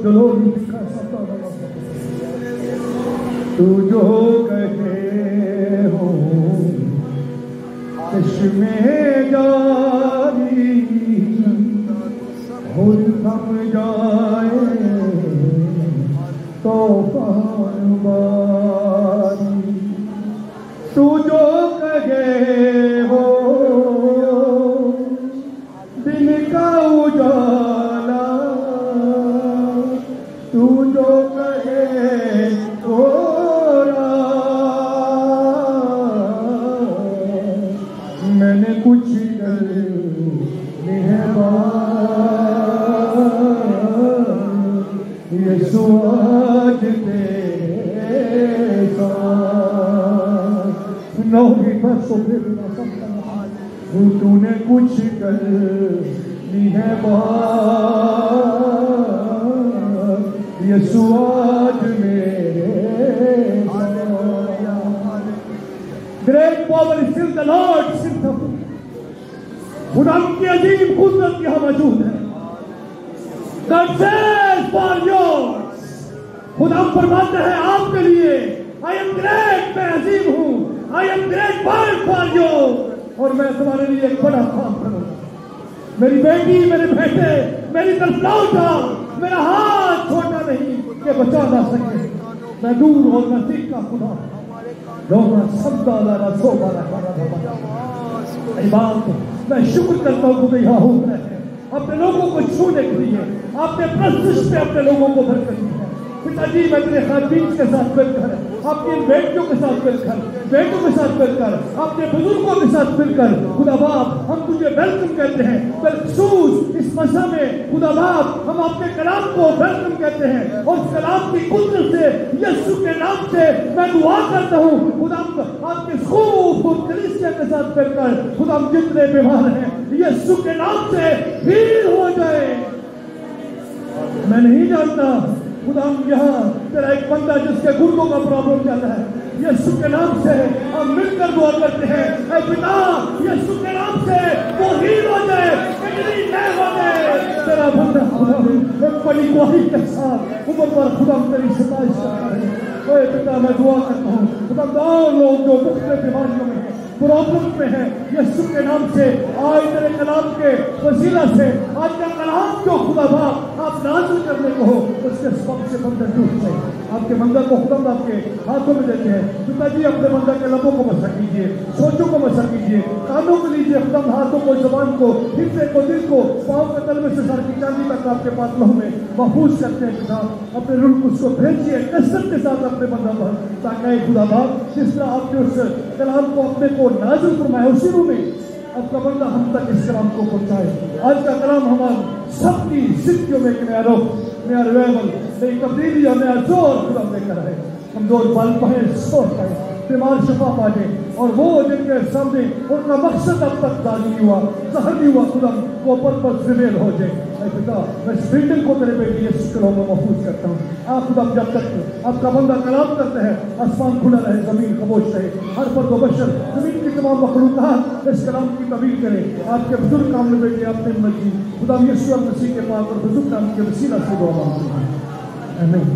glory because of the love. तू जो कहे हो चश्मे जारी हो थम जाए तो बारी तू जो कहे हो दिन का उजाला तू जो कहे हो मैंने कुछ ये सुआज नौगी बसों तूने कुछ कर ली है बात ये सुआज मेरे Great power is still the Lord, खुदा की अजीम कुदरत यहाँ मौजूद है। God says for yours, खुदा फरमाता है आपके लिए I am great, मैं अजीम हूँ, I am great work for you, और मैं तुम्हारे लिए एक बड़ा काम करूँगा। मेरी बेटी, मेरे बेटे, मेरी तरफ ना उठाओ, मेरा हाथ छोटा नहीं कि बचा ना सके। मैं दूर और नजदीक का खुदा मैं शुक्र करता हूँ खुदा यहाँ हूँ अपने लोगों को छूने के लिए आपने प्रस्तुत पे अपने लोगों को भर कर दिया। पिताजी मैं तेरे खादीम के साथ मिलकर आपकी बेटियों के साथ मिलकर बेटों के साथ मिलकर अपने बुजुर्गों के साथ मिलकर खुदा बाप हम तुझे वेलकम कहते हैं। बिलखसूस इस मसा में खुदा बाप हम अपने कलाम को वेलकम कहते हैं और कलाम की कुदरत से यीशु के नाम से मैं दुआ करता हूँ खुदा आपके खूब कलीसिया के साथ मिलकर खुदा जितने बीमार हैं यीशु के नाम से हील हो जाए। मैं नहीं जानता खुदा यहाँ तेरा एक बंदा जिसके गुर्दों का प्रॉब्लम चल रहा है यीशु के नाम से हम मिलकर दुआ करते हैं ऐ पिता यीशु के नाम से वो हील हो जाए हो जाए तेरा बंदा खुदा एक बड़ी गवाही के साथ ऊपर पर खुदा तेरी सिफारिश करता है। ऐ पिता मैं दुआ करता हूँ खुदा और लोग जो मुख्तलिफ बीमारियों में प्रॉब्लम में है यीशु के नाम से आज तेरे कलाम के वसीला से आज का कलाम जो खुदा बाप आप नाज़िल करने को हो उसके सबब से बंदा टूट जाए। आपके बंदा को खुदा आपके हाथों में देते हैं। पिताजी अपने बंदा के लबों को मसा कीजिए, सोचों को मसा कीजिए, कानों को लीजिए, खुदा हाथों को, जबान को, हिस्से को, दिल को, पाँव के तल में से सर की चांदी तक आपके पास लहू में महफूज करते हैं। पिता अपने रूह को उसको भेजिए कसरत के साथ अपने बंदा पर ताकि खुदा बाप जिस तरह आपने उस कलाम को अपने को नाज़िल फरमाया उसी रूह में आपका बंदा हम तक इस कलाम को पहुंचाए। आज का कलाम हमारे सबकी जिंदगियों में एक नया रुख, नया रिवाइवल, नई तब्दीली और नया जोर खुदा लेकर आए। कमजोर बल पाए, सोच पाए, बीमार शफा पाए और वो जिनके सामने उनका मकसद अब तक जारी नहीं हुआ, ज़हर नहीं हुआ खुदा वो पर्पस रिवेल हो जाए। पिता मैं इस बिल्डिंग को तेरे बेटी यीशु के नाम में महफूज करता हूँ। आप खुदा जब तक आपका बंदा कलाम करते हैं आसमान खुला रहे, जमीन खामोश रहे, हर फर्द व बशर जमीन की तमाम मखलूक़ात इस कलाम की तवील करें। आपके बुजुर्ग काम में बेटे आपने मर्जी खुदा यीशु मसीह के पाक और बुजुर्ग काम के वसीला से दुआ मांगते हैं। आमीन।